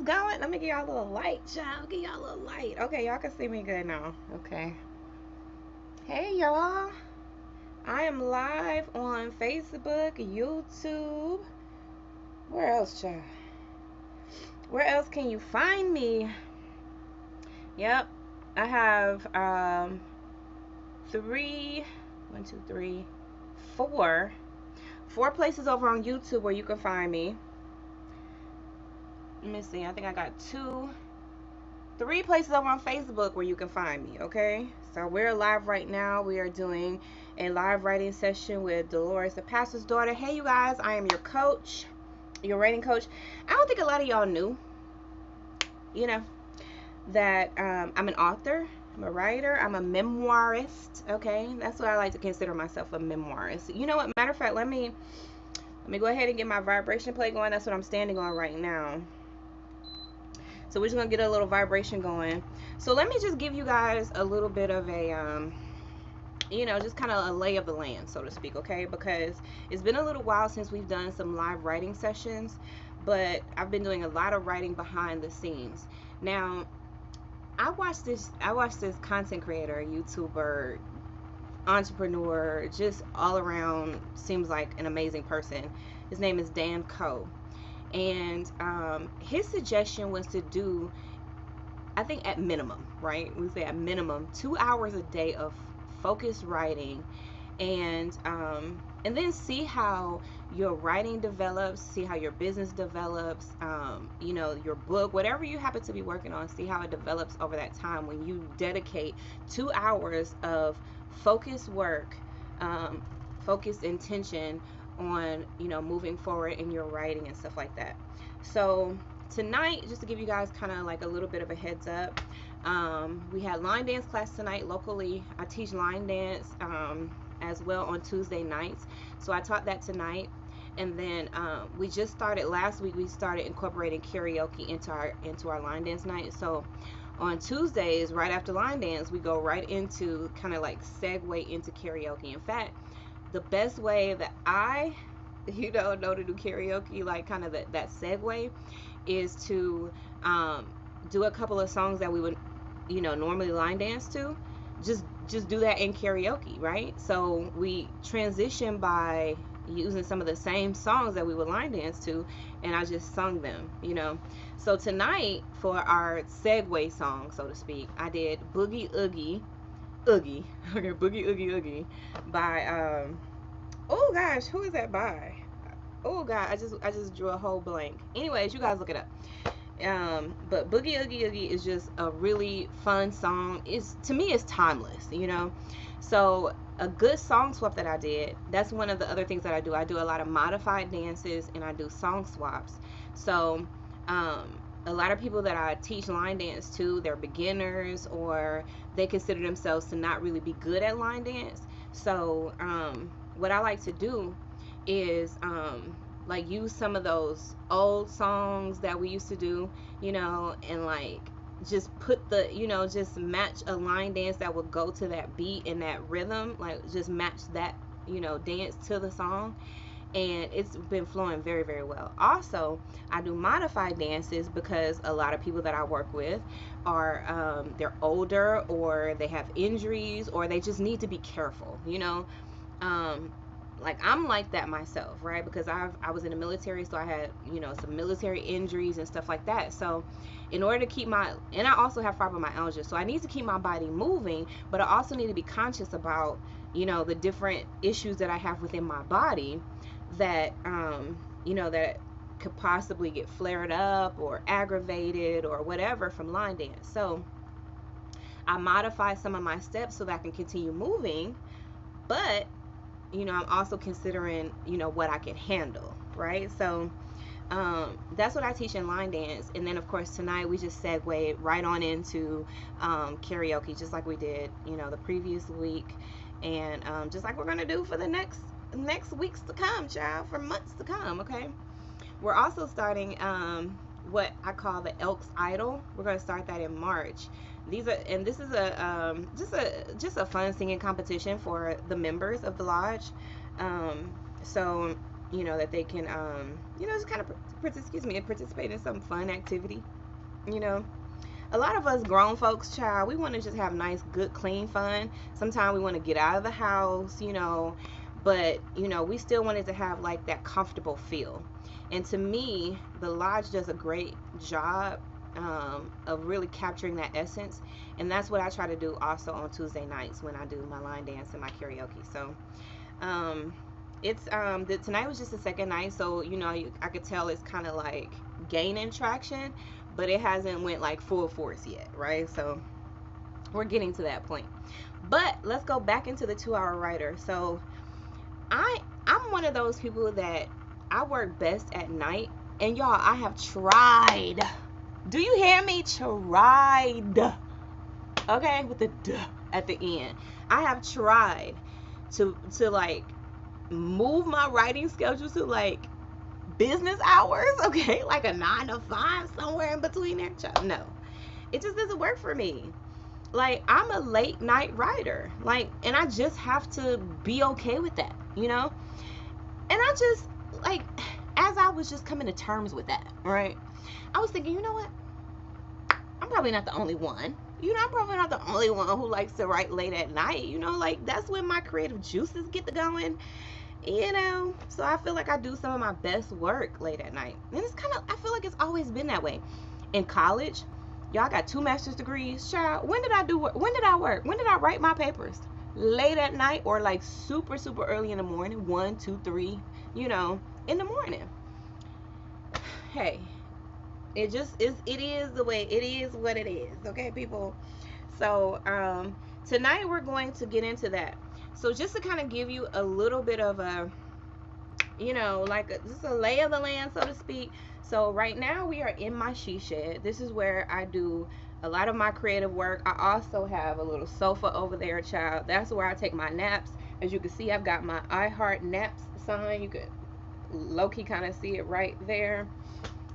going? Let me give y'all a little light, child. Give y'all a little light. Okay, y'all can see me good now. Okay. Hey, y'all. I am live on Facebook, YouTube. Where else, child? Where else can you find me? Yep. I have three, one, two, three, four places over on YouTube where you can find me. Let me see. I think I got three places over on Facebook where you can find me, okay? So we're live right now. We are doing a live writing session with Dolores, the pastor's daughter. Hey, you guys, I am your coach, your writing coach. I don't think a lot of y'all knew, that I'm an author, I'm a writer, I'm a memoirist, okay? That's what I like to consider myself, a memoirist. You know what? Matter of fact, let me go ahead and get my vibration plate going. That's what I'm standing on right now. So we're just gonna get a little vibration going. So let me just give you guys a little bit of a just kind of a lay of the land, so to speak, okay? Because it's been a little while since we've done some live writing sessions, but I've been doing a lot of writing behind the scenes. Now, I watched this content creator, YouTuber, entrepreneur, just all around seems like an amazing person. His name is Dan Coe. And his suggestion was to do, I think at minimum, right? We say at minimum 2 hours a day of focused writing, and then see how your writing develops, see how your business develops, your book, whatever you happen to be working on, see how it develops over that time when you dedicate 2 hours of focused work, focused intention on moving forward in your writing and stuff like that. So tonight, just to give you guys kind of like a little bit of a heads up, we had line dance class tonight locally. I teach line dance as well on Tuesday nights, so I taught that tonight. And then we just started last week, we started incorporating karaoke into our line dance night. So on Tuesdays, right after line dance, we go right into kind of like segue into karaoke. In fact, the best way that I know to do karaoke, like kind of that segue, is to do a couple of songs that we would normally line dance to, just do that in karaoke, right? So we transition by using some of the same songs that we would line dance to, and I just sung them. So tonight, for our segue song, so to speak, I did Boogie Oogie Oogie. Okay, Boogie Oogie Oogie by oh gosh, who is that by? Oh god, I just drew a whole blank. Anyways, you guys look it up. But Boogie Oogie Oogie is just a really fun song. To me it's timeless, So a good song swap that I did, that's one of the other things that I do. I do a lot of modified dances and I do song swaps. So a lot of people that I teach line dance to, they're beginners or they consider themselves to not really be good at line dance. So what I like to do is like use some of those old songs that we used to do, and like just put the, just match a line dance that would go to that beat and that rhythm, like just match that, dance to the song. And it's been flowing very, very well. Also, I do modified dances because a lot of people that I work with are they're older or they have injuries or they just need to be careful, like I'm like that myself, right? Because I was in the military, so I had some military injuries and stuff like that. So in order to keep and I also have fibromyalgia, so I need to keep my body moving, but I also need to be conscious about the different issues that I have within my body that that could possibly get flared up or aggravated or whatever from line dance. So I modify some of my steps so that I can continue moving, but I'm also considering what I can handle, right? So that's what I teach in line dance. And then of course tonight we just segued right on into karaoke, just like we did the previous week, and just like we're gonna do for the next weeks to come, child, for months to come. Okay, we're also starting what I call the Elks Idol. We're going to start that in March. This is just a fun singing competition for the members of the lodge. So you know, that they can, you know, just kind of, participate in some fun activity, you know. A lot of us grown folks, child, we want to just have nice, good, clean fun. Sometimes we want to get out of the house, you know, but, you know, we still wanted to have like that comfortable feel. And to me, the lodge does a great job of really capturing that essence. And that's what I try to do also on Tuesday nights when I do my line dance and my karaoke. So, um, tonight was just the second night, so you know I could tell it's kind of like gaining traction, but it hasn't went like full force yet, right? So we're getting to that point. But let's go back into the 2 hour writer. So I'm one of those people that I work best at night, and y'all, I have tried. Do you hear me? Tried. Okay, with the duh at the end. I have tried to like move my writing schedule to like business hours, okay, like a 9 to 5, somewhere in between there. No, it just doesn't work for me. Like, I'm a late night writer, like, and I just have to be okay with that, you know. And I just, like, as I was just coming to terms with that, right, I was thinking, you know what, I'm probably not the only one. You know, I'm probably not the only one who likes to write late at night. You know, like, that's when my creative juices get to going. You know, so I feel like I do some of my best work late at night. And it's kind of, I feel like it's always been that way. In college, y'all, got 2 master's degrees. Child, when did I do work? When did I work? When did I write my papers? Late at night or like super, super early in the morning, 1, 2, 3, you know, in the morning. Hey, it just is, it is the way, it is what it is. Okay, people? So, tonight we're going to get into that. So just to kind of give you a little bit of a, you know, like just a lay of the land, so to speak. So right now we are in my she shed. This is where I do a lot of my creative work. I also have a little sofa over there, child. That's where I take my naps. As you can see, I've got my I Heart Naps sign. You could low-key kind of see it right there.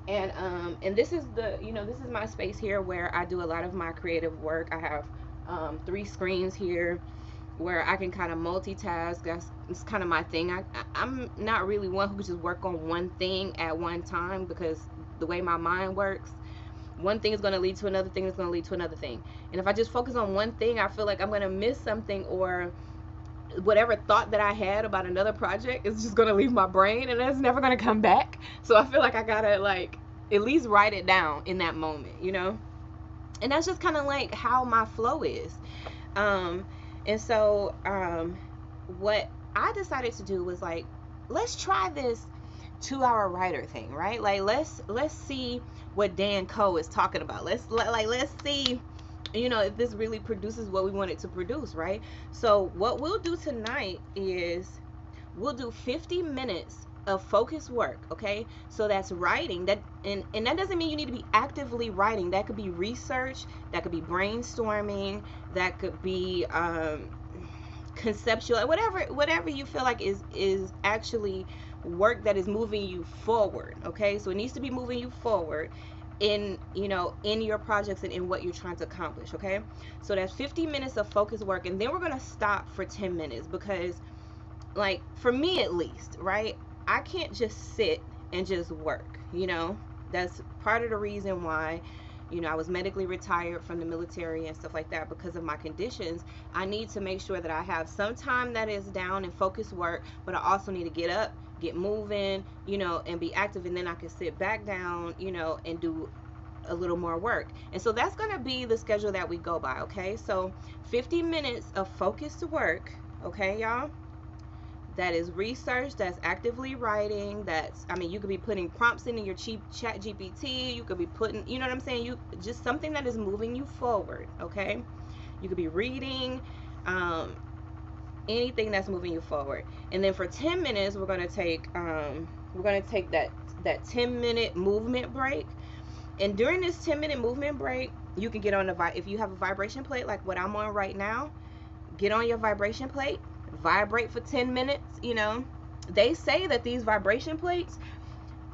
And this is the, you know, this is my space here where I do a lot of my creative work. I have 3 screens here where I can kind of multitask. It's kind of my thing. I'm not really one who just work on one thing at one time, because the way my mind works, one thing is going to lead to another thing, is going to lead to another thing. And if I just focus on one thing, I feel like I'm going to miss something, or whatever thought that I had about another project is just going to leave my brain and it's never going to come back. So I feel like I got to like at least write it down in that moment, you know? And that's just kind of like how my flow is. And so what I decided to do was like, let's try this 2 hour writer thing, right? Like let's see what Dan Coe is talking about. Let's see, you know, if this really produces what we want it to produce, right? So what we'll do tonight is we'll do 50 minutes of focused work, okay? So that's writing. That and that doesn't mean you need to be actively writing. That could be research, that could be brainstorming, that could be conceptual, whatever you feel like is actually work that is moving you forward, okay? So it needs to be moving you forward in, you know, in your projects and in what you're trying to accomplish, okay? So that's 50 minutes of focused work, and then we're gonna stop for 10 minutes because, like, for me at least, right, I can't just sit and just work, you know. That's part of the reason why, you know, I was medically retired from the military and stuff like that, because of my conditions. I need to make sure that I have some time that is down and focused work, but I also need to get up, get moving, you know, and be active, and then I can sit back down, you know, and do a little more work. And so that's going to be the schedule that we go by, okay? So 50 minutes of focused work, okay, y'all? That is research, that's actively writing, that's, I mean, you could be putting prompts into your chat GPT, you could be putting, you know what I'm saying, you just something that is moving you forward, okay? You could be reading, anything that's moving you forward. And then for 10 minutes, we're going to take that 10-minute movement break. And during this 10-minute movement break, you can get on if you have a vibration plate like what I'm on right now, get on your vibration plate, vibrate for 10 minutes, you know. They say that these vibration plates,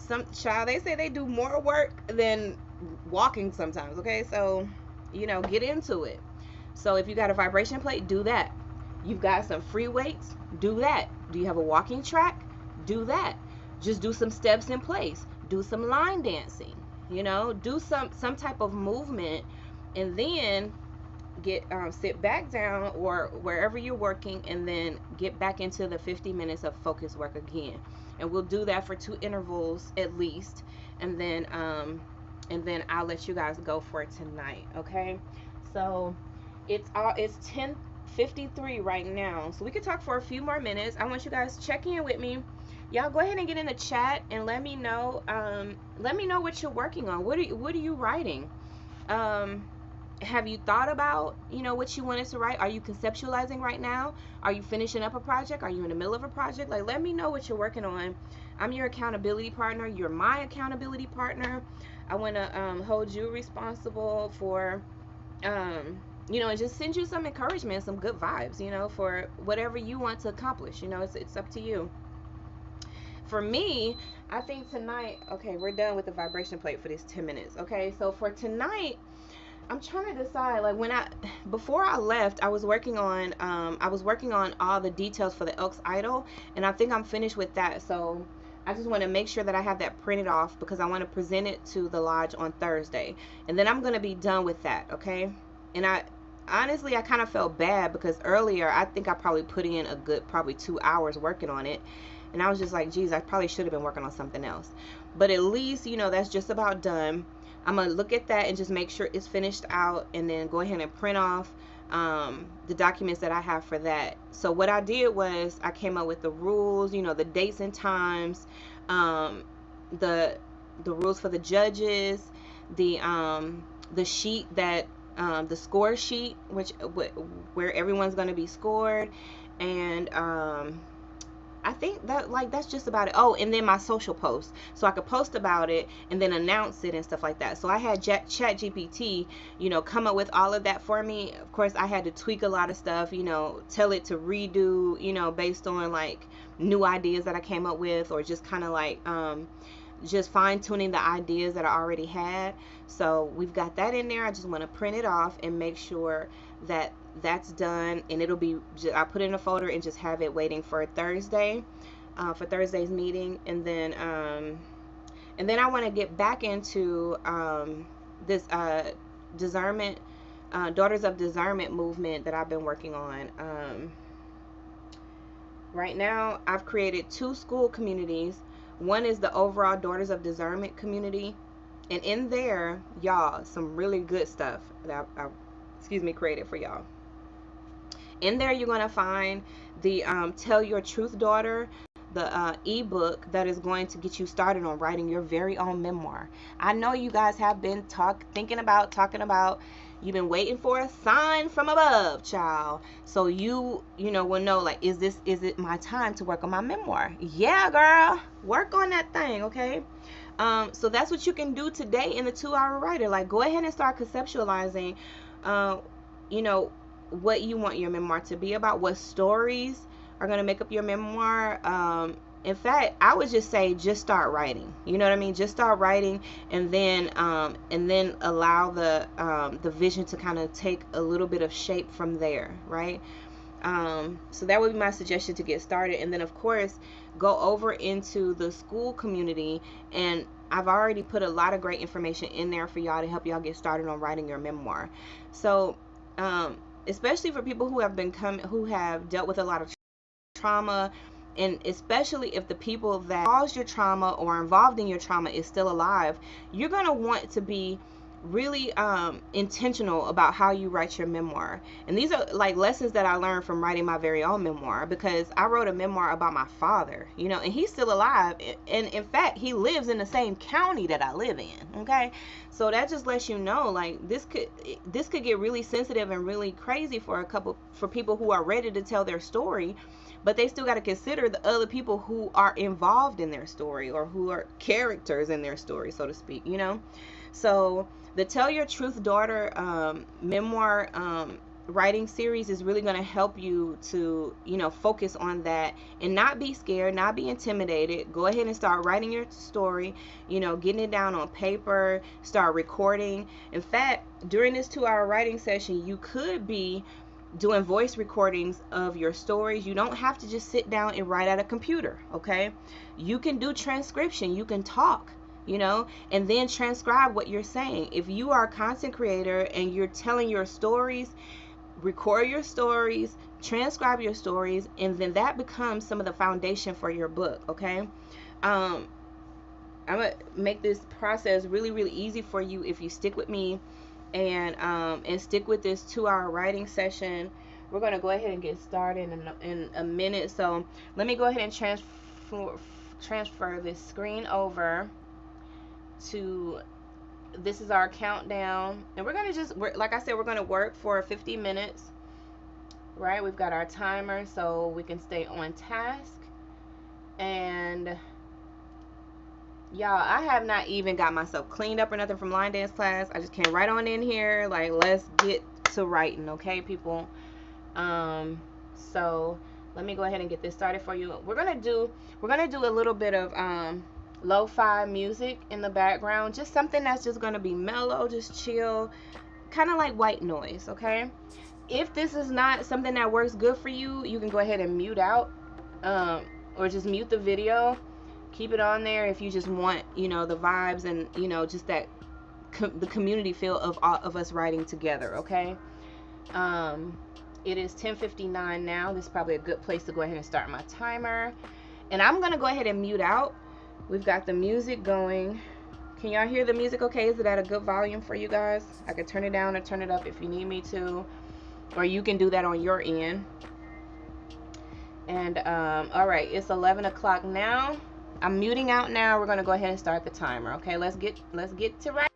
they say they do more work than walking sometimes, okay? So, you know, get into it. So if you got a vibration plate, do that. You've got some free weights, do that. Do you have a walking track? Do that. just do some steps in place, do some line dancing, do some type of movement, and then get sit back down or wherever you're working, and then get back into the 50 minutes of focus work again. And we'll do that for 2 intervals at least, and then I'll let you guys go for tonight. Okay, so it's 10:53 right now, so we could talk for a few more minutes. I want you guys to check in with me. Y'all go ahead and get in the chat and let me know what you're working on. What are you writing? Have you thought about what you wanted to write? Are you conceptualizing right now? Are you finishing up a project? Are you in the middle of a project? Like, let me know what you're working on. I'm your accountability partner. You're my accountability partner. I want to hold you responsible for and just send you some encouragement, some good vibes, for whatever you want to accomplish. It's up to you. For me, I think tonight, okay, we're done with the vibration plate for this 10 minutes. Okay, so for tonight, I'm trying to decide, like, before I left, I was working on all the details for the Elks Idol, and I think I'm finished with that. So I just want to make sure that I have that printed off, because I want to present it to the lodge on Thursday, and then I'm going to be done with that. Okay, and honestly, I kind of felt bad, because earlier I think I probably put in a good probably 2 hours working on it, and I was just like, geez, I probably should have been working on something else. But at least, that's just about done. I'm going to look at that and just make sure it's finished out, and then go ahead and print off the documents that I have for that. So what I did was I came up with the rules, the dates and times, the rules for the judges, the sheet that the score sheet, where everyone's going to be scored, and I think that's just about it. Oh, and then my social post, so I could post about it and then announce it and stuff like that. So I had ChatGPT, come up with all of that for me. Of course, I had to tweak a lot of stuff, tell it to redo, based on like new ideas that I came up with, or just kind of like just fine tuning the ideas that I already had. So we've got that in there. I just want to print it off and make sure that that's done, and it'll be I put it in a folder and just have it waiting for Thursday, for Thursday's meeting. And then I want to get back into this discernment, Daughters of Discernment movement that I've been working on. Right now I've created 2 school communities. One is the overall Daughters of Discernment community, and in there, y'all, some really good stuff that I created for y'all. In there, you're going to find the Tell Your Truth Daughter, the ebook that is going to get you started on writing your very own memoir. I know you guys have been talking about, you've been waiting for a sign from above, child. So you will know, like, is it my time to work on my memoir? Yeah, girl, work on that thing, okay? So that's what you can do today in the 2-hour writer. Like, go ahead and start conceptualizing, what you want your memoir to be about, what stories are going to make up your memoir. In fact, I would just say, just start writing. You know what I mean? Just start writing, and then allow the vision to kind of take a little bit of shape from there, right? So that would be my suggestion to get started. And then, of course, go over into the school community, and I've already put a lot of great information in there for y'all to help y'all get started on writing your memoir. So especially for people who have dealt with a lot of trauma, and especially if the people that caused your trauma or involved in your trauma is still alive, you're going to want to be really intentional about how you write your memoir. And these are like lessons that I learned from writing my very own memoir, because I wrote a memoir about my father, and he's still alive, and in fact he lives in the same county that I live in. Okay, so that just lets you know, like, this could get really sensitive and really crazy for people who are ready to tell their story, but they still got to consider the other people who are involved in their story, or who are characters in their story, so to speak. So the Tell Your Truth Daughter memoir writing series is really going to help you to, focus on that and not be scared, not be intimidated. Go ahead and start writing your story, getting it down on paper, start recording. In fact, during this 2-hour writing session, you could be doing voice recordings of your stories. You don't have to just sit down and write at a computer, okay? You can do transcription, you can talk, and then transcribe what you're saying. If you are a content creator and you're telling your stories, record your stories, transcribe your stories, and then that becomes some of the foundation for your book, okay? I'm gonna make this process really, really easy for you if you stick with me and stick with this 2-hour writing session. We're gonna go ahead and get started in a minute. So let me go ahead and transfer this screen over to. This is our countdown, and we're gonna like I said, we're gonna work for 50 minutes. Right, we've got our timer so we can stay on task. And y'all, I have not even got myself cleaned up or nothing from line dance class. I just came right on in here, like, let's get to writing, okay, people? So let me go ahead and get this started for you. We're gonna do a little bit of lo-fi music in the background, just something that's just gonna be mellow, just chill, kind of like white noise, okay? If this is not something that works good for you, you can go ahead and mute out, or just mute the video. Keep it on there if you just want, the vibes and, just that the community feel of all of us writing together, okay? It is 10:59 now. This is probably a good place to go ahead and start my timer. And I'm going to go ahead and mute out. We've got the music going. Can y'all hear the music okay? Is it at a good volume for you guys? I could turn it down or turn it up if you need me to. Or you can do that on your end. And, all right, it's 11 o'clock now. I'm muting out now. We're going to go ahead and start the timer, okay? Let's get to writing.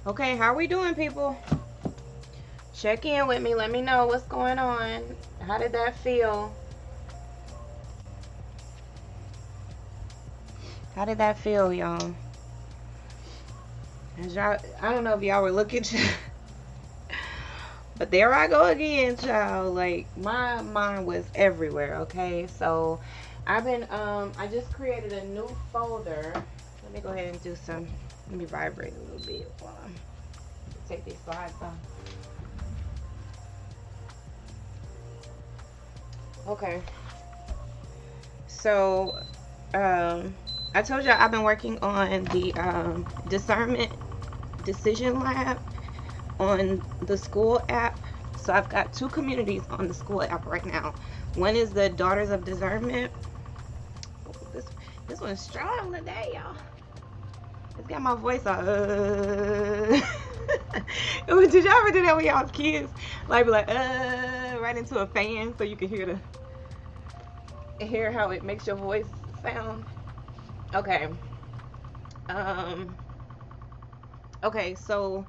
Okay, how we doing, people? Check in with me. Let me know what's going on. How did that feel? How did that feel, y'all? I don't know if y'all were looking, but there I go again, child. Like, my mind was everywhere, okay? So, I just created a new folder. Let me go ahead and do some, let me vibrate a little bit while I take these slides off. Okay. So, I told you I've been working on the Discernment Decision Lab on the school app. So I've got two communities on the school app right now. One is the Daughters of Discernment. This one's strong today, y'all. It's got my voice on. Did y'all ever do that when y'all was kids? Like, be like, right into a fan so you can hear how it makes your voice sound. Okay. Okay, so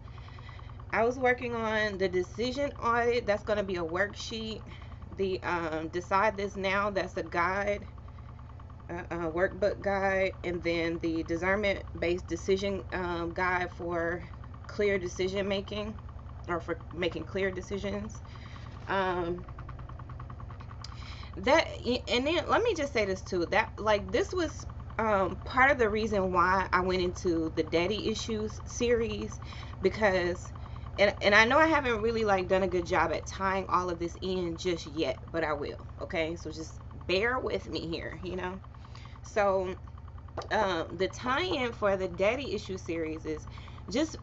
I was working on the decision audit. That's going to be a worksheet. The Decide This Now, that's a guide, workbook guide, and then the discernment-based decision guide for clear decision making, or for making clear decisions. That, and then let me just say this too, that like this was part of the reason why I went into the daddy issues series, because and I know I haven't really like done a good job at tying all of this in just yet, but I will. Okay, so just bear with me here, so the tie-in for the daddy issue series is just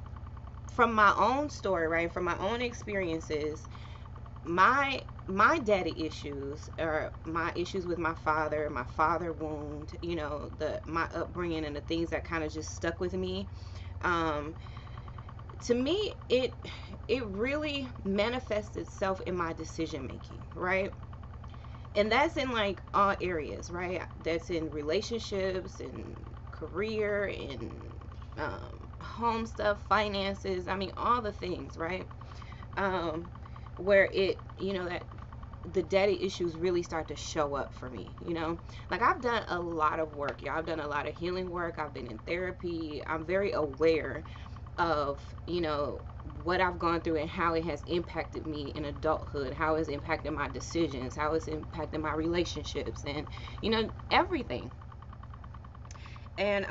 from my own story, right, from my own experiences. My daddy issues, or my issues with my father wound, my upbringing and the things that kind of just stuck with me. um to me, it really manifests itself in my decision making, right? And that's in like all areas, right? That's in relationships and career and home stuff, finances, I mean all the things, right? um where that the daddy issues really start to show up for me. Like, I've done a lot of work, y'all. I've done a lot of healing work. I've been in therapy. I'm very aware of what I've gone through and how it has impacted me in adulthood, how it's impacted my decisions, how it's impacted my relationships, and everything. And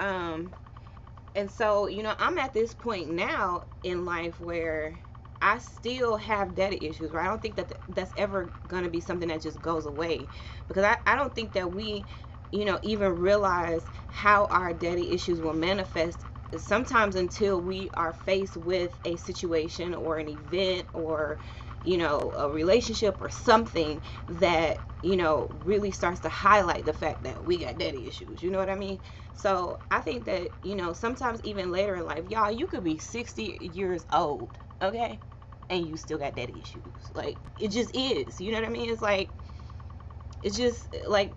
so I'm at this point now in life where I still have daddy issues, right? I don't think that that's ever going to be something that just goes away, because I don't think that we even realize how our daddy issues will manifest sometimes until we are faced with a situation or an event, or a relationship or something that really starts to highlight the fact that we got daddy issues. You know what I mean? So I think that sometimes even later in life, y'all, you could be 60 years old, okay, and you still got daddy issues. Like, it just is. You know what I mean? It's just like,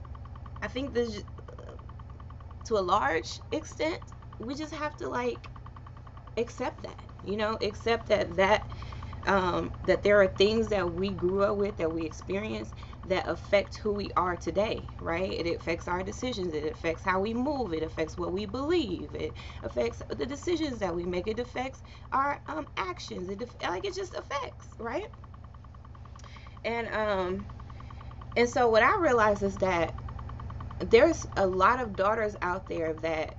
I think this, to a large extent, we just have to like accept that. Accept that there are things that we grew up with, that we experience, that affect who we are today, right? It affects our decisions. It affects how we move. It affects what we believe. It affects the decisions that we make. It affects our actions. It just affects, right? And so what I realize is that there's a lot of daughters out there that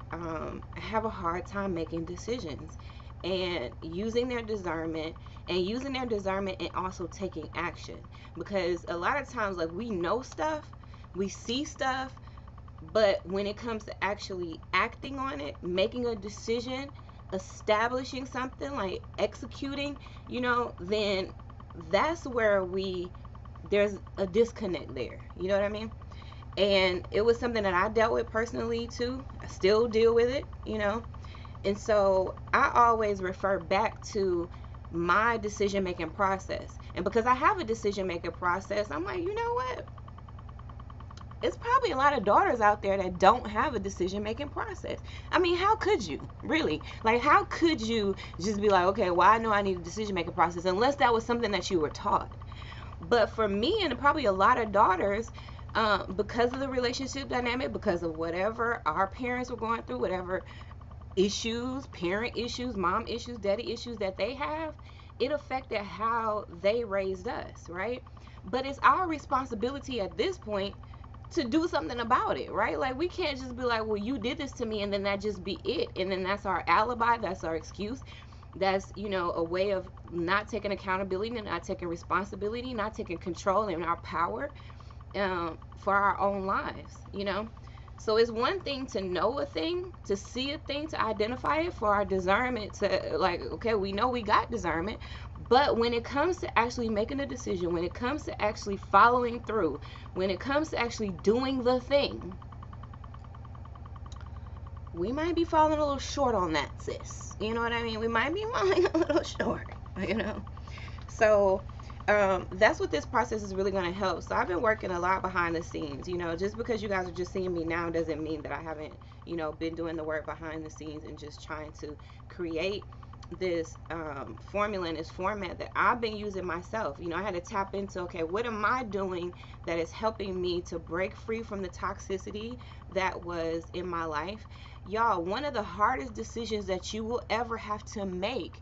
have a hard time making decisions and using their discernment, and also taking action. Because a lot of times, like, we know stuff, we see stuff, but when it comes to actually acting on it, making a decision, establishing something, like executing, then that's where there's a disconnect there. You know what I mean? And it was something that I dealt with personally too. I still deal with it. And so I always refer back to my decision making process. And because I have a decision making process, I'm like, you know what? it's probably a lot of daughters out there that don't have a decision making process. I mean, how could you really? Like, how could you just be like, okay, well, I know I need a decision making process, unless that was something that you were taught. But for me and probably a lot of daughters, because of the relationship dynamic, because of whatever our parents were going through, whatever issues, parent issues, mom issues, daddy issues that they have, it affected how they raised us, right? But it's our responsibility at this point to do something about it, right? Like, we can't just be like, well, you did this to me, and then that just be it, and then that's our alibi, that's our excuse, that's, a way of not taking accountability, not taking responsibility, not taking control in our power, for our own lives. So it's one thing to know a thing, to see a thing, to identify it, for our discernment to, like, okay, we know we got discernment. But when it comes to actually making a decision, when it comes to actually following through, when it comes to actually doing the thing, we might be falling a little short on that, sis. You know what I mean? We might be falling a little short. So that's what this process is really going to help. So I've been working a lot behind the scenes. Just because you guys are just seeing me now doesn't mean that I haven't, been doing the work behind the scenes and just trying to create this formula and this format that I've been using myself. I had to tap into, okay, what am I doing that is helping me to break free from the toxicity that was in my life? Y'all, one of the hardest decisions that you will ever have to make,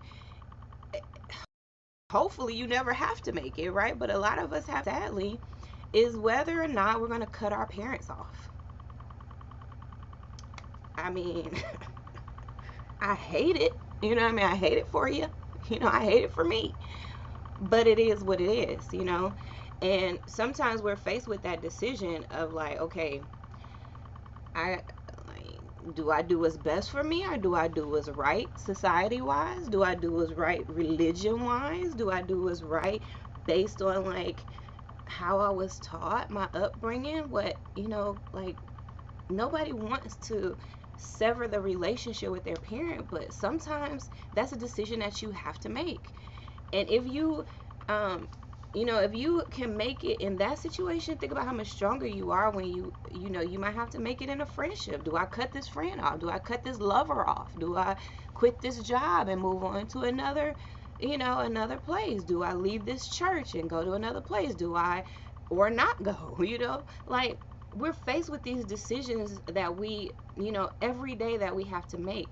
hopefully you never have to make it, right? But a lot of us have, sadly, is whether or not we're going to cut our parents off. I mean, I hate it. I hate it for you. I hate it for me. But it is what it is. And sometimes we're faced with that decision of like, okay, do I do what's best for me, or do I do what's right society-wise? Do I do what's right religion-wise? Do I do what's right based on, like, how I was taught, my upbringing? What, like, nobody wants to sever the relationship with their parent, but sometimes that's a decision that you have to make. And if you if you can make it in that situation, think about how much stronger you are when you might have to make it in a friendship. Do I cut this friend off? Do I cut this lover off? Do I quit this job and move on to another place? Do I leave this church and go to another place? Do I, or not go? Like, we're faced with these decisions that we, every day that we have to make.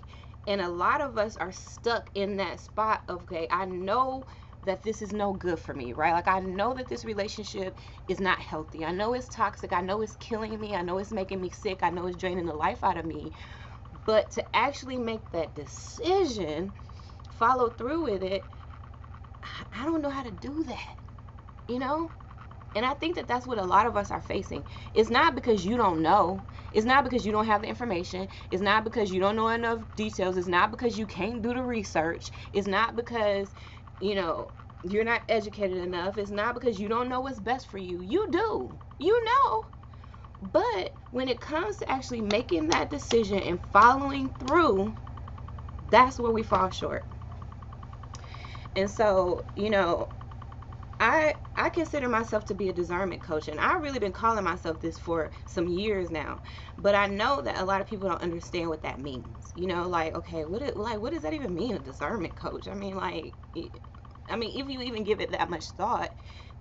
And a lot of us are stuck in that spot of, okay, I know that this is no good for me, right? Like, I know that this relationship is not healthy. I know it's toxic. I know it's killing me. I know it's making me sick. I know it's draining the life out of me. But to actually make that decision, follow through with it, I don't know how to do that, And I think that that's what a lot of us are facing. It's not because you don't know. It's not because you don't have the information. It's not because you don't know enough details. It's not because you can't do the research. It's not because you're not educated enough. It's not because you don't know what's best for you. You do. But when it comes to actually making that decision and following through, that's where we fall short. And so, I consider myself to be a discernment coach, and I've really been calling myself this for some years now. But I know that a lot of people don't understand what that means. Like, okay, what does that even mean, a discernment coach? I mean, if you even give it that much thought,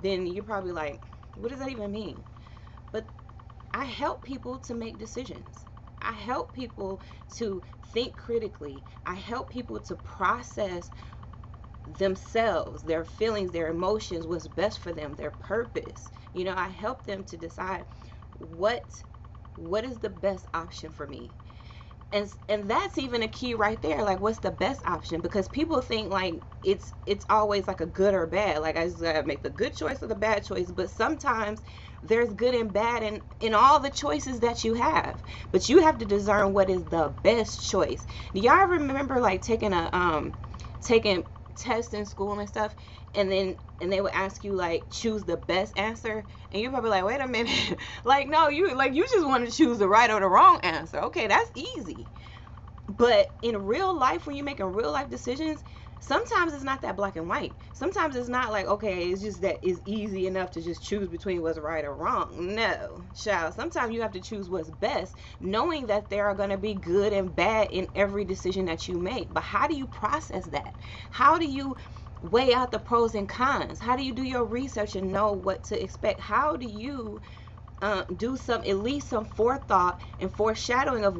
then you're probably like, what does that even mean? But I help people to make decisions. I help people to think critically. I help people to process themselves, their feelings, their emotions, what's best for them, their purpose. I help them to decide what is the best option for me. And that's even a key right there. Like, what's the best option? Because people think like it's always like a good or bad. Like, I just gotta make the good choice or the bad choice. But sometimes there's good and bad in all the choices that you have. But you have to discern what is the best choice. Do y'all remember like taking tests in school and stuff, and they would ask you like, choose the best answer, and you're probably like, wait a minute, like, no, you just want to choose the right or the wrong answer. Okay, that's easy. But in real life, when you're making real life decisions, Sometimes it's not that black and white. Sometimes it's not like, okay, it's just that it's easy enough to just choose between what's right or wrong. No, child. Sometimes you have to choose what's best, knowing that there are going to be good and bad in every decision that you make. But how do you process that? How do you weigh out the pros and cons? How do you do your research and know what to expect? How do you do some, at least some forethought and foreshadowing of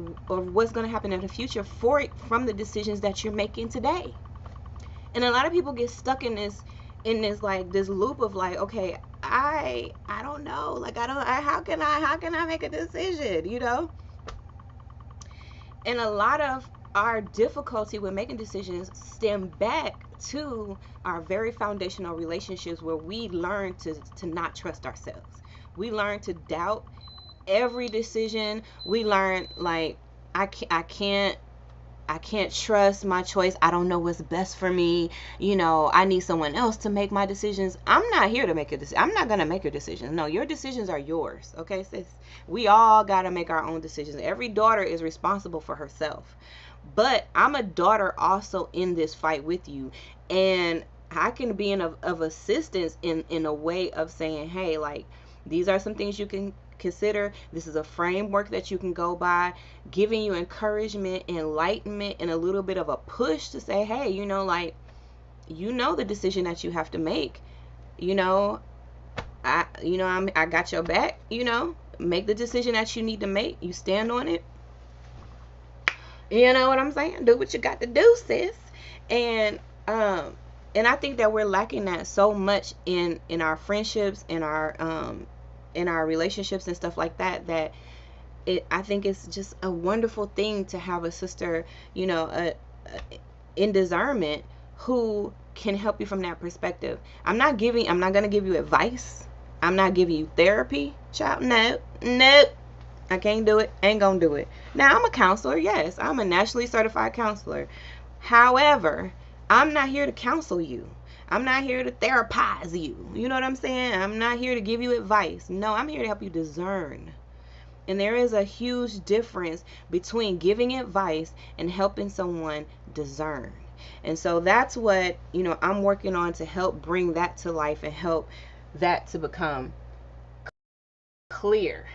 what's going to happen in the future from the decisions that you're making today? And a lot of people get stuck in this like this loop of like, okay, I don't know, like how can I make a decision, you know? And a lot of our difficulty with making decisions stem back to our very foundational relationships, where we learn to not trust ourselves. We learn to doubt every decision. We learn like, I can't trust my choice. I don't know what's best for me. You know, I need someone else to make my decisions. I'm not here to make a decision. I'm not going to make your decisions. No, your decisions are yours. Okay, sis? We all got to make our own decisions. Every daughter is responsible for herself. But I'm a daughter also in this fight with you. And I can be of assistance in a way of saying, hey, like, these are some things you can consider. This is a framework that you can go by, giving you encouragement, enlightenment, and a little bit of a push to say, hey, you know, like, you know the decision that you have to make. You know, I got your back. You know, make the decision that you need to make. You stand on it. You know what I'm saying? Do what you got to do, sis. And I think that we're lacking that so much in our friendships, in our relationships and stuff like that, that I think it's just a wonderful thing to have a sister, you know, in discernment, who can help you from that perspective. I'm not going to give you advice. I'm not giving you therapy, child. Nope. I can't do it. Ain't gonna do it. Now, I'm a counselor. Yes, I'm a nationally certified counselor. However, I'm not here to counsel you. I'm not here to therapize you. You know what I'm saying? I'm not here to give you advice. No, I'm here to help you discern. And there is a huge difference between giving advice and helping someone discern. And so that's what, you know, I'm working on to help bring that to life and help that to become clear.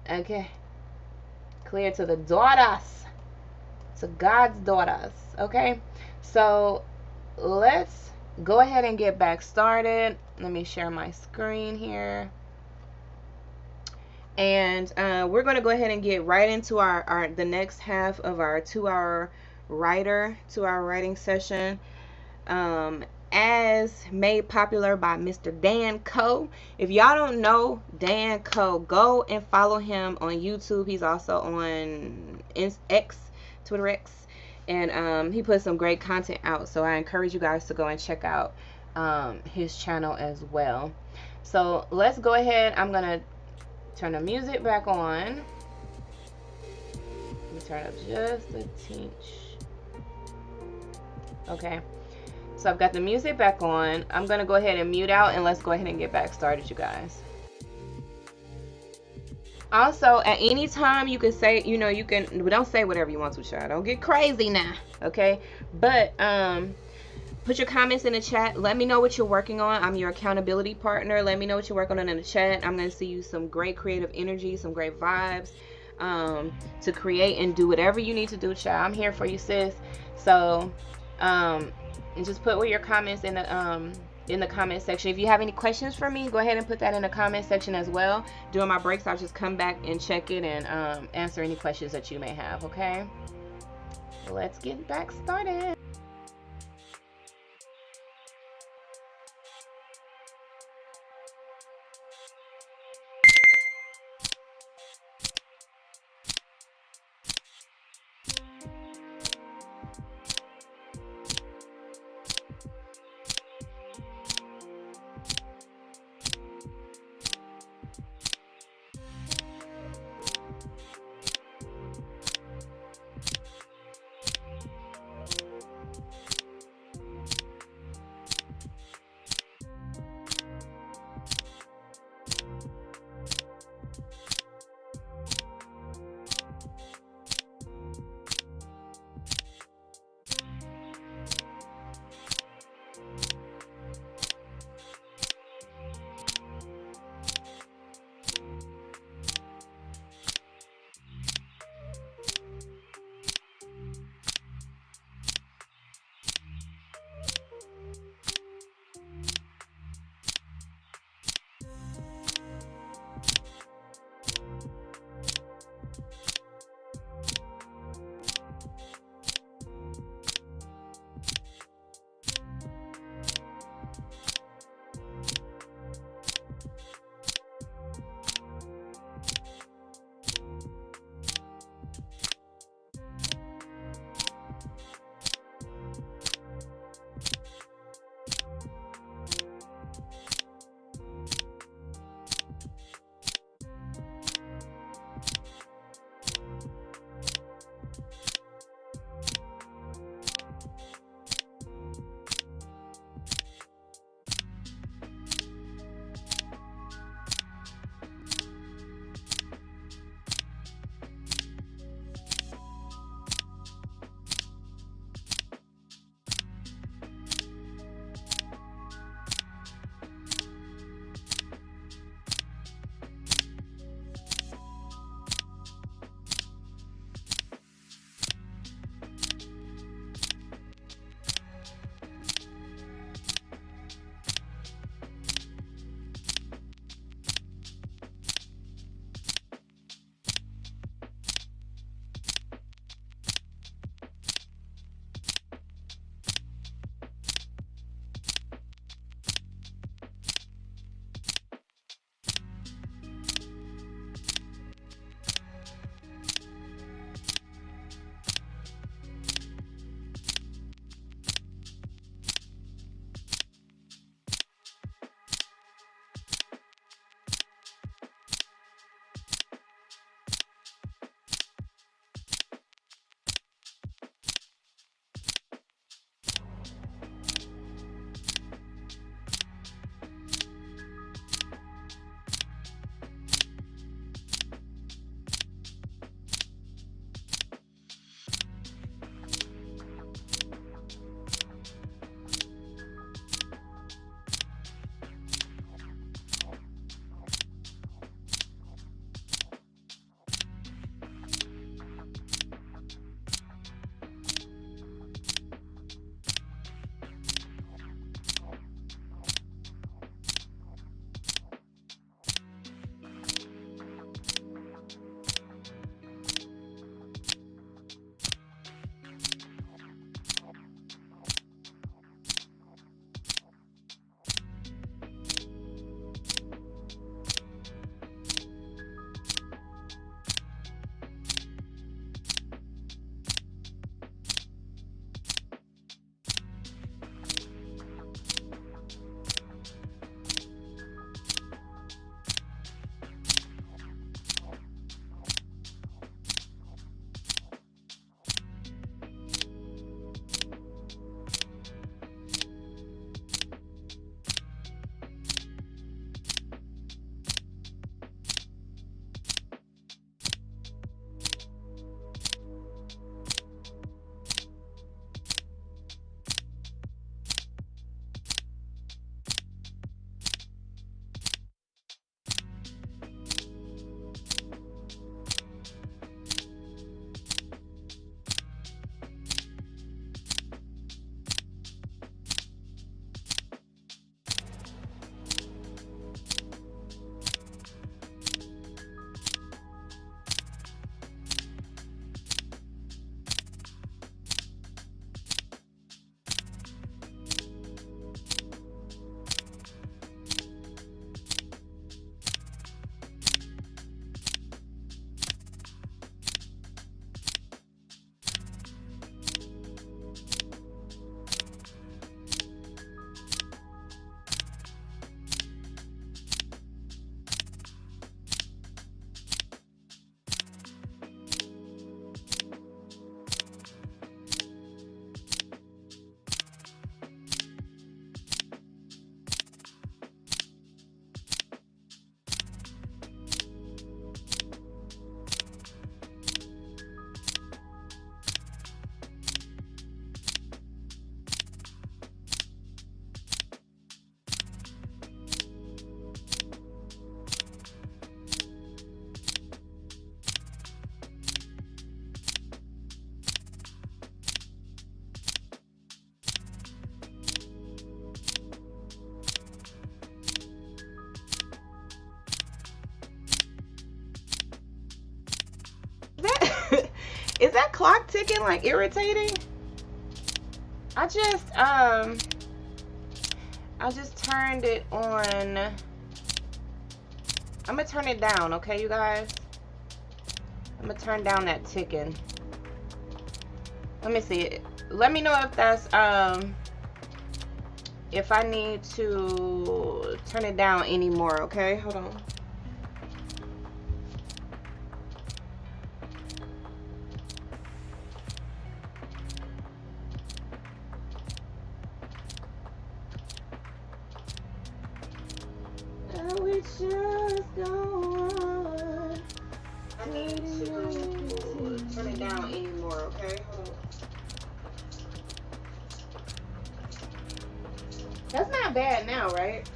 Okay? Clear to the daughters. To God's daughters. Okay? So let's go ahead and get back started. Let me share my screen here. And we're going to go ahead and get right into the next half of our 2-hour writing session, as made popular by Mr. Dan Coe. If y'all don't know Dan Coe, go and follow him on YouTube. He's also on X, Twitter X. And he put some great content out. So I encourage you guys to go and check out his channel as well. So let's go ahead. I'm going to turn the music back on. Let me turn up just a tinge. Okay. So I've got the music back on. I'm going to go ahead and mute out, and let's go ahead and get back started, you guys. Also, at any time, you can say, you know, you can, don't say whatever you want to, child. Don't get crazy now, okay? But put your comments in the chat. Let me know what you're working on. I'm your accountability partner. Let me know what you're working on in the chat. I'm going to see you some great creative energy, some great vibes to create and do whatever you need to do, child. I'm here for you, sis. So, and just put your comments in the comment section. If you have any questions for me, go ahead and put that in the comment section as well. During my breaks, I'll just come back and check it and answer any questions that you may have, okay? Let's get back started. That is that clock ticking like irritating? I just turned it on. I'm gonna turn it down, okay, you guys? I'm gonna turn down that ticking. Let me see. Let me know if that's if I need to turn it down anymore, okay? Hold on. I need to turn it down anymore, okay? Hold on. That's not bad now, right?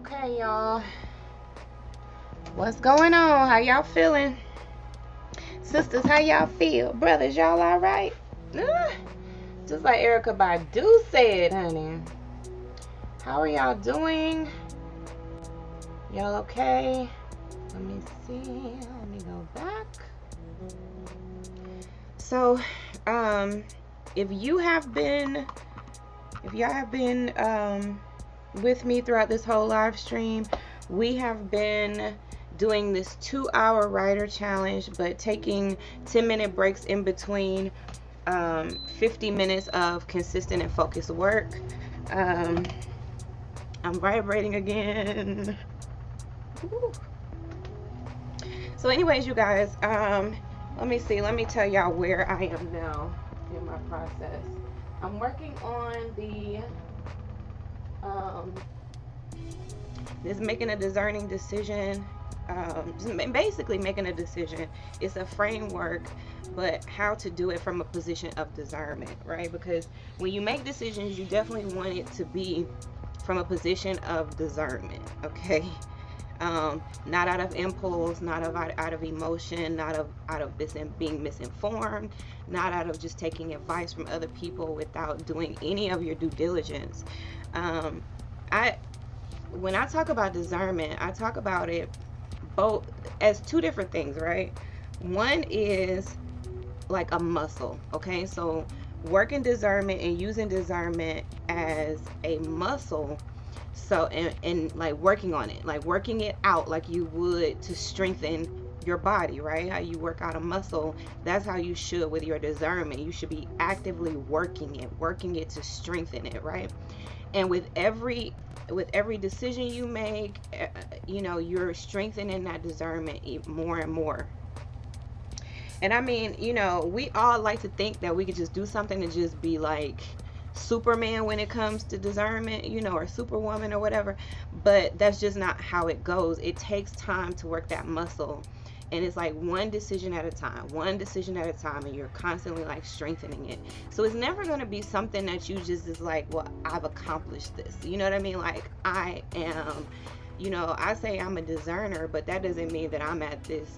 Okay, y'all. What's going on? How y'all feeling? Sisters, how y'all feel? Brothers, y'all alright? Just like Erykah Badu said, honey. How are y'all doing? Y'all okay? Let me see. Let me go back. So, if y'all have been with me throughout this whole live stream, we have been doing this 2-hour writer challenge, but taking 10-minute breaks in between, 50 minutes of consistent and focused work. I'm vibrating again. Woo. So anyways, you guys, let me tell y'all where I am now in my process. I'm working on the this making a discerning decision, basically making a decision. It's a framework, but how to do it from a position of discernment, right? Because when you make decisions, you definitely want it to be from a position of discernment, okay? Not out of impulse, not out of emotion, not out of being misinformed, not out of just taking advice from other people without doing any of your due diligence. When I talk about discernment, I talk about it both as two different things, right? One is like a muscle, okay? So working discernment and using discernment as a muscle. So, and like working on it, like working it out like you would to strengthen your body, right? How you work out a muscle, that's how you should with your discernment. You should be actively working it to strengthen it, right? And with every decision you make, you're strengthening that discernment more and more. And I mean, we all like to think that we could just do something and just be like Superman when it comes to discernment, or Superwoman or whatever, but that's just not how it goes. It takes time to work that muscle, and it's like one decision at a time, and you're constantly like strengthening it. So it's never going to be something that you just is like, well, I've accomplished this, you know what I mean? Like I am, I say I'm a discerner, but that doesn't mean that I'm at this,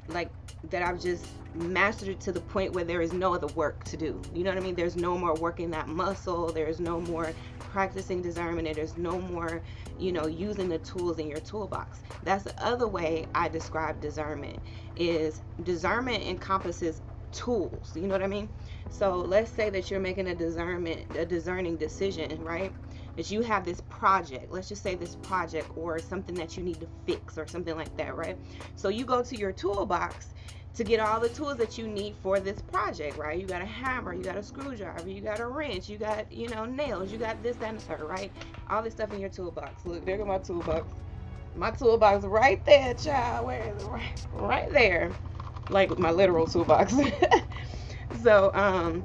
like, that I've just mastered it to the point where there is no other work to do. You know what I mean? There's no more working that muscle. There's no more practicing discernment. And there's no more, using the tools in your toolbox. That's the other way I describe discernment. Is discernment encompasses tools. You know what I mean? So let's say that you're making a discerning decision, right? That you have this project, let's just say this project or something that you need to fix or something like that, right? So you go to your toolbox to get all the tools that you need for this project, right? You got a hammer, you got a screwdriver, you got a wrench, you got, nails, you got this, that, and the third, right? All this stuff in your toolbox. Look, there goes my toolbox. My toolbox right there, child. Where is it? Right there. Like my literal toolbox. So,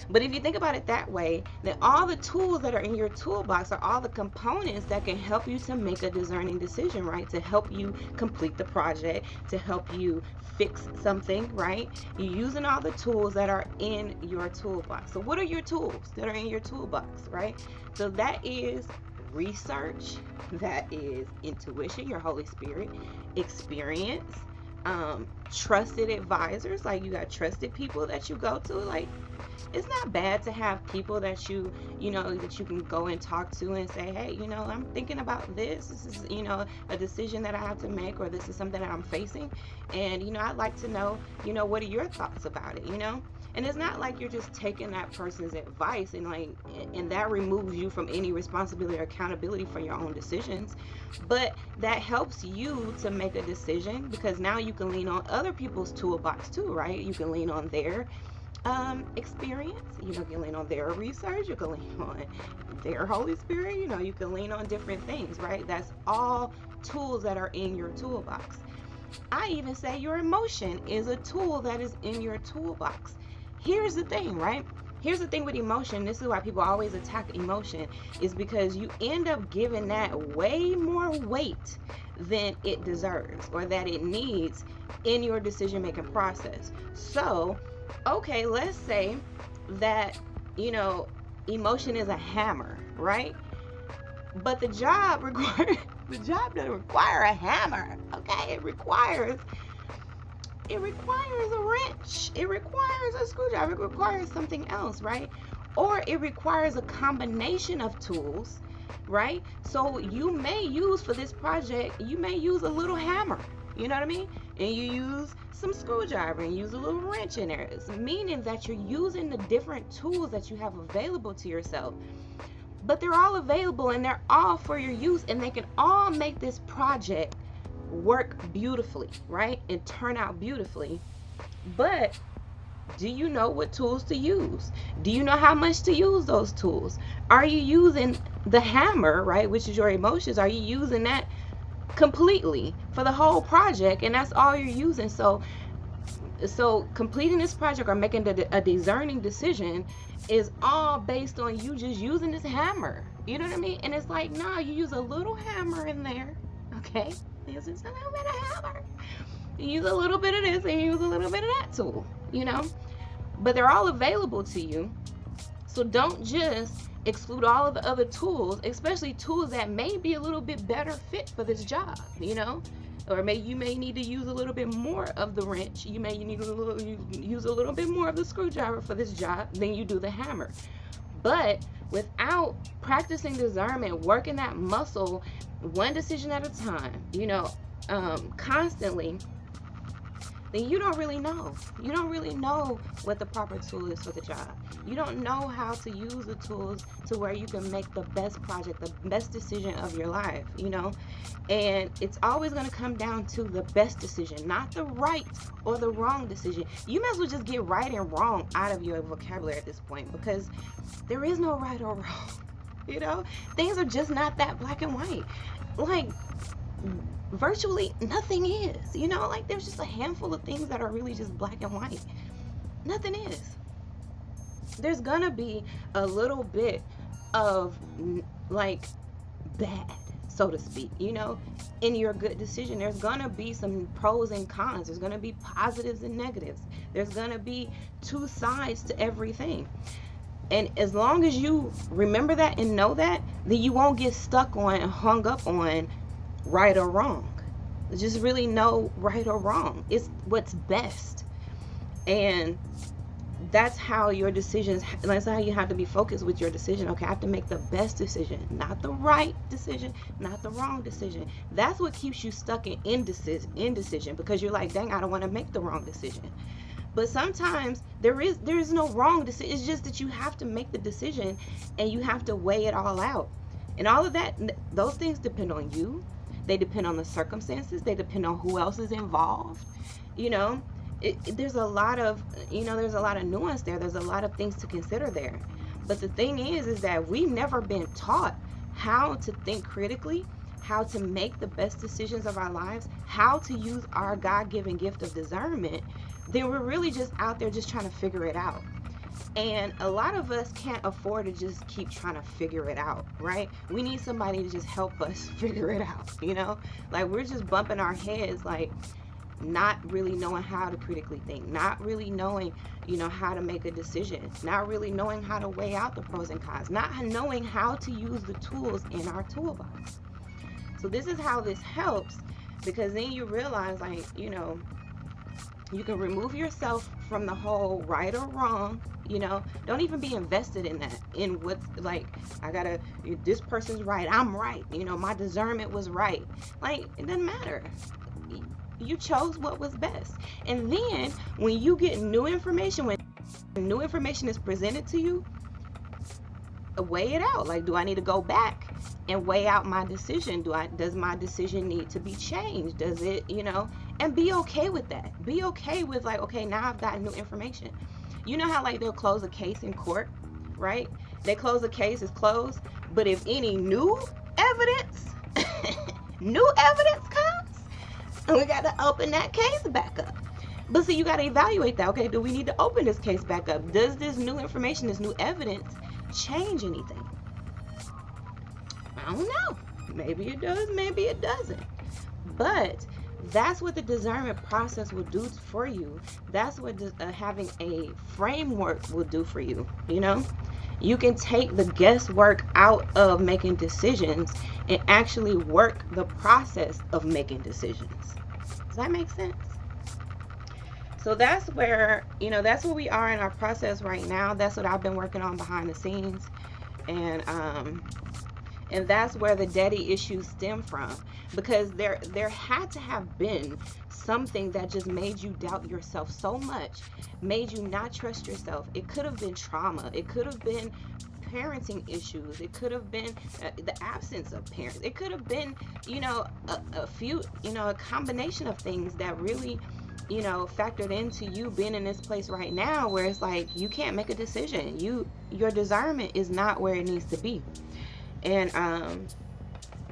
but if you think about it that way, then all the tools that are in your toolbox are all the components that can help you to make a discerning decision, right? To help you complete the project, to help you fix something, right? You're using all the tools that are in your toolbox. So what are your tools that are in your toolbox, right? So that is research, that is intuition, your Holy Spirit, experience, trusted advisors, like you got trusted people that you go to. Like, it's not bad to have people that that you can go and talk to and say, hey, I'm thinking about this is a decision that I have to make, or this is something that I'm facing, and I'd like to know what are your thoughts about it, and it's not like you're just taking that person's advice and that removes you from any responsibility or accountability for your own decisions, but that helps you to make a decision, because now you can lean on other people's toolbox too, right? You can lean on their experience, you can lean on their research, you can lean on their Holy Spirit, you can lean on different things, right? That's all tools that are in your toolbox. I even say your emotion is a tool that is in your toolbox. Here's the thing, right? Here's the thing with emotion. This is why people always attack emotion, is because you end up giving that way more weight than it deserves or that it needs in your decision making process. So, okay, let's say that, emotion is a hammer, right? But the job requires the job doesn't require a hammer. Okay, it requires a wrench. It requires a screwdriver. It requires something else, right? Or it requires a combination of tools, right? So you may use for this project, you may use a little hammer, you know what I mean? And you use some screwdriver and use a little wrench in there. It's meaning that you're using the different tools that you have available to yourself. But they're all available and they're all for your use, and they can all make this project work beautifully, right? And turn out beautifully. But do you know what tools to use? Do you know how much to use those tools? Are you using the hammer, right, which is your emotions? Are you using that completely for the whole project, and that's all you're using? So completing this project or making a discerning decision is all based on you just using this hammer. You know what I mean? And it's like, no, you use a little hammer in there, okay? Use just a little bit of hammer. You use a little bit of this and you use a little bit of that tool, you know? But they're all available to you. So don't just exclude all of the other tools, especially tools that may be a little bit better fit for this job, you know? Or you may need to use a little bit more of the wrench. You may need to use a little bit more of the screwdriver for this job than you do the hammer. But without practicing discernment, working that muscle one decision at a time, you know, constantly, then you don't really know. You don't really know what the proper tool is for the job. You don't know how to use the tools to where you can make the best project, the best decision of your life, you know? And it's always going to come down to the best decision, not the right or the wrong decision. You might as well just get right and wrong out of your vocabulary at this point, because there is no right or wrong, you know? Things are just not that black and white. Like, virtually nothing is, you know? Like, there's just a handful of things that are really just black and white. Nothing is. There's gonna be a little bit of, like, bad, so to speak, you know, in your good decision. There's gonna be some pros and cons. There's gonna be positives and negatives. There's gonna be two sides to everything. And as long as you remember that and know that, then you won't get stuck on and hung up on right or wrong. Just really know right or wrong. It's what's best. And that's how your decisions, that's how you have to be focused with your decision. Okay, I have to make the best decision, not the right decision, not the wrong decision. That's what keeps you stuck in indecision, because you're like, dang, I don't want to make the wrong decision. But sometimes there is no wrong decision. It's just that you have to make the decision and you have to weigh it all out. And all of that, those things depend on you. They depend on the circumstances. They depend on who else is involved. You know, there's a lot of, there's a lot of nuance there. There's a lot of things to consider there. But the thing is that we've never been taught how to think critically, how to make the best decisions of our lives, how to use our God-given gift of discernment. Then we're really just out there just trying to figure it out. And a lot of us can't afford to just keep trying to figure it out, right? We need somebody to just help us figure it out, you know? Like, we're just bumping our heads, like, not really knowing how to critically think, not really knowing, how to make a decision, not really knowing how to weigh out the pros and cons, not knowing how to use the tools in our toolbox. So this is how this helps, because then you realize, like, you can remove yourself from the whole right or wrong. Don't even be invested in that, in what's like, this person's right, I'm right, my discernment was right. Like, it doesn't matter. You chose what was best. And then when you get new information, when new information is presented to you, weigh it out. Like, do I need to go back and weigh out my decision? Does my decision need to be changed? Does it, and be okay with that. Be okay with, like, okay, now I've got new information. You know how, like, they'll close a case in court, right? They close a case, it's closed. But if any new evidence, comes, we got to open that case back up. But see, you got to evaluate that. Okay, do we need to open this case back up? Does this new information, this new evidence, change anything? I don't know. Maybe it does, maybe it doesn't. But that's what the discernment process will do for you. That's what having a framework will do for you, You can take the guesswork out of making decisions and actually work the process of making decisions. Does that make sense? So that's where, that's where we are in our process right now. That's what I've been working on behind the scenes. And that's where the daddy issues stem from, because there had to have been something that just made you doubt yourself so much, made you not trust yourself. It could have been trauma. It could have been parenting issues. It could have been the absence of parents. It could have been, a few, a combination of things that really, factored into you being in this place right now where it's like you can't make a decision. Your discernment is not where it needs to be. And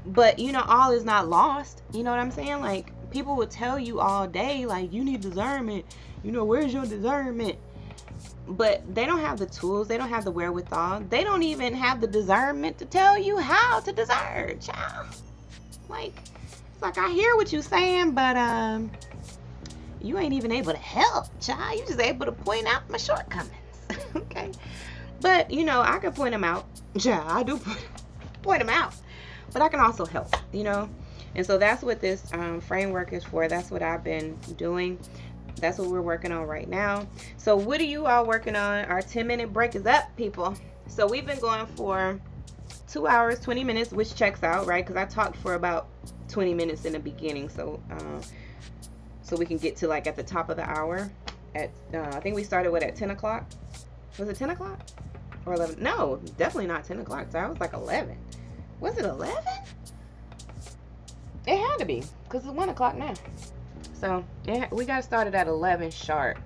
but all is not lost. You know what I'm saying? Like, people will tell you all day, like, you need discernment, where's your discernment? But they don't have the tools, they don't have the wherewithal, they don't even have the discernment to tell you how to discern, child. Like, it's like, I hear what you're saying, but you ain't even able to help, child. You just able to point out my shortcomings. Okay, but I can point them out, child. I do point them out, but I can also help, and so that's what this framework is for. That's what I've been doing. That's what we're working on right now. So what are you all working on? Our 10-minute break is up, people. So we've been going for 2 hours 20 minutes, which checks out, right? Because I talked for about 20 minutes in the beginning, so we can get to like at the top of the hour at I think we started at 10 o'clock. Was it 10 o'clock or 11? No, definitely not 10 o'clock. So I was like 11. Was it 11? It had to be, because it's 1 o'clock now. So yeah, we got started at 11 sharp.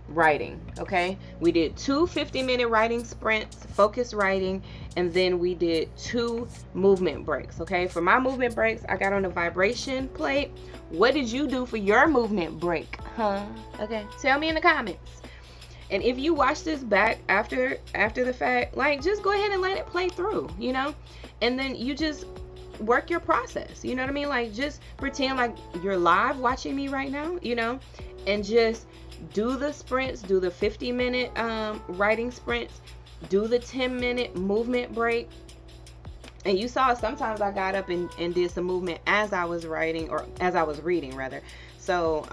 Writing. Okay, we did 2 50-minute writing sprints, focused writing, and then we did 2 movement breaks. Okay, for my movement breaks, I got on the vibration plate. What did you do for your movement break? Okay, tell me in the comments. And if you watch this back after the fact, like, just go ahead and let it play through, and then you just work your process. You know what I mean? Like, just pretend like you're live watching me right now, and just do the sprints, do the 50-minute writing sprints, do the 10-minute movement break. And you saw sometimes I got up and did some movement as I was writing, or as I was reading rather. So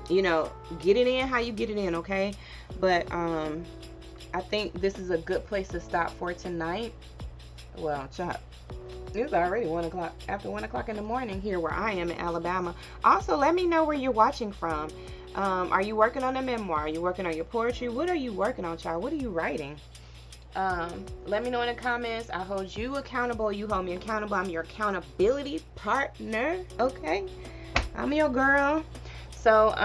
get it in how you get it in, okay? But I think this is a good place to stop for tonight. Well, it's already 1 o'clock, after 1 o'clock in the morning here where I am in Alabama. Also, let me know where you're watching from. Are you working on a memoir? Are you working on your poetry? What are you working on, child? What are you writing? Let me know in the comments. I hold you accountable. You hold me accountable. I'm your accountability partner. Okay, I'm your girl. So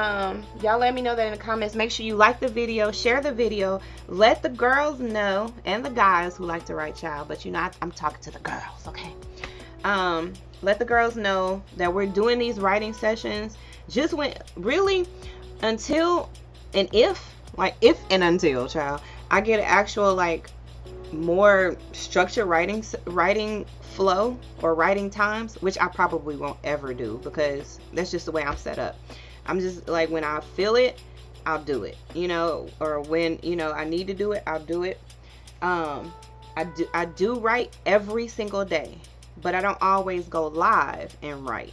y'all let me know that in the comments. Make sure you like the video, share the video, let the girls know, and the guys who like to write, child, but I'm talking to the girls, okay? Let the girls know that we're doing these writing sessions just really until and if and until, child, I get an actual more structured writing flow or writing times, which I probably won't ever do, because that's just the way I'm set up. I'm just like, when I feel it, I'll do it, or when I need to do it, I'll do it. I do write every single day, but I don't always go live and write.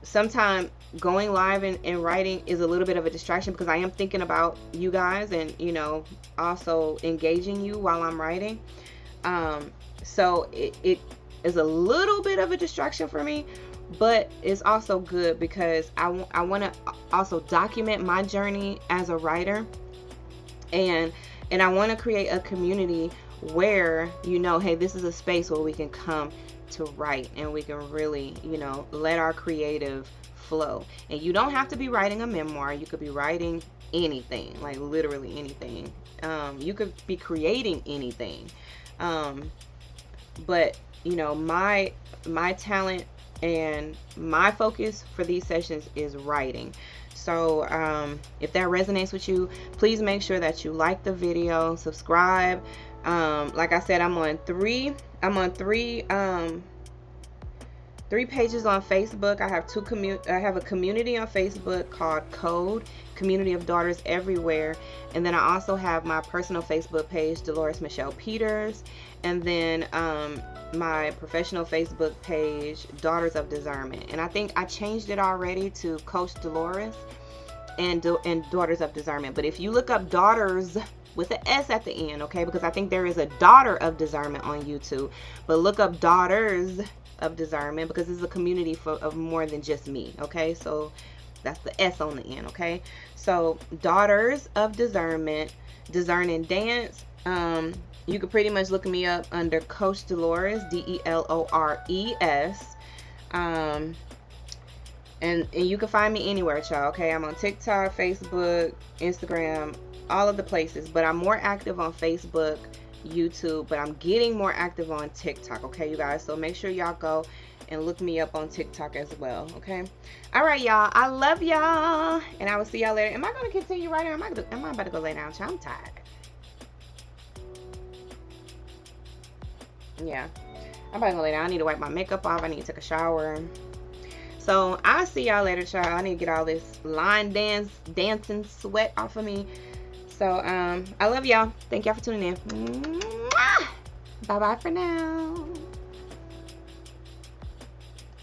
Sometimes going live and writing is a little bit of a distraction, because I am thinking about you guys and also engaging you while I'm writing. So it is a little bit of a distraction for me, but it's also good because I want to also document my journey as a writer, and I want to create a community where hey, this is a space where we can come to write, and we can really let our creative flow. And you don't have to be writing a memoir. You could be writing anything, like literally anything. You could be creating anything, but my talent and my focus for these sessions is writing. So if that resonates with you, please make sure that you like the video, subscribe. Like I said, I'm on three 3 pages on Facebook. I have a community on Facebook called Code, Community of Daughters Everywhere. And then I also have my personal Facebook page, Dolores Michelle Peters. And then my professional Facebook page, Daughters of Discernment. And I think I changed it already to Coach Dolores and Daughters of Discernment. But if you look up Daughters with an S at the end, okay, because I think there is a Daughter of Discernment on YouTube, but look up Daughters of Discernment because this is a community of more than just me, okay? So that's the S on the end, okay? So Daughters of Discernment, Discern and Dance. You can pretty much look me up under Coach Dolores, DELORES. And you can find me anywhere, y'all, okay? I'm on TikTok, Facebook, Instagram, all of the places, but I'm more active on Facebook, YouTube, but I'm getting more active on TikTok, okay, you guys? So make sure y'all go and look me up on TikTok as well, okay? All right, y'all. I love y'all, and I will see y'all later. Am I going to continue right here? Am I about to go lay down, y'all? I'm tired. Yeah, I'm about to go lay down. I need to wipe my makeup off. I need to take a shower. So I'll see y'all later, y'all. I need to get all this dancing sweat off of me. So I love y'all. Thank y'all for tuning in. Bye bye for now.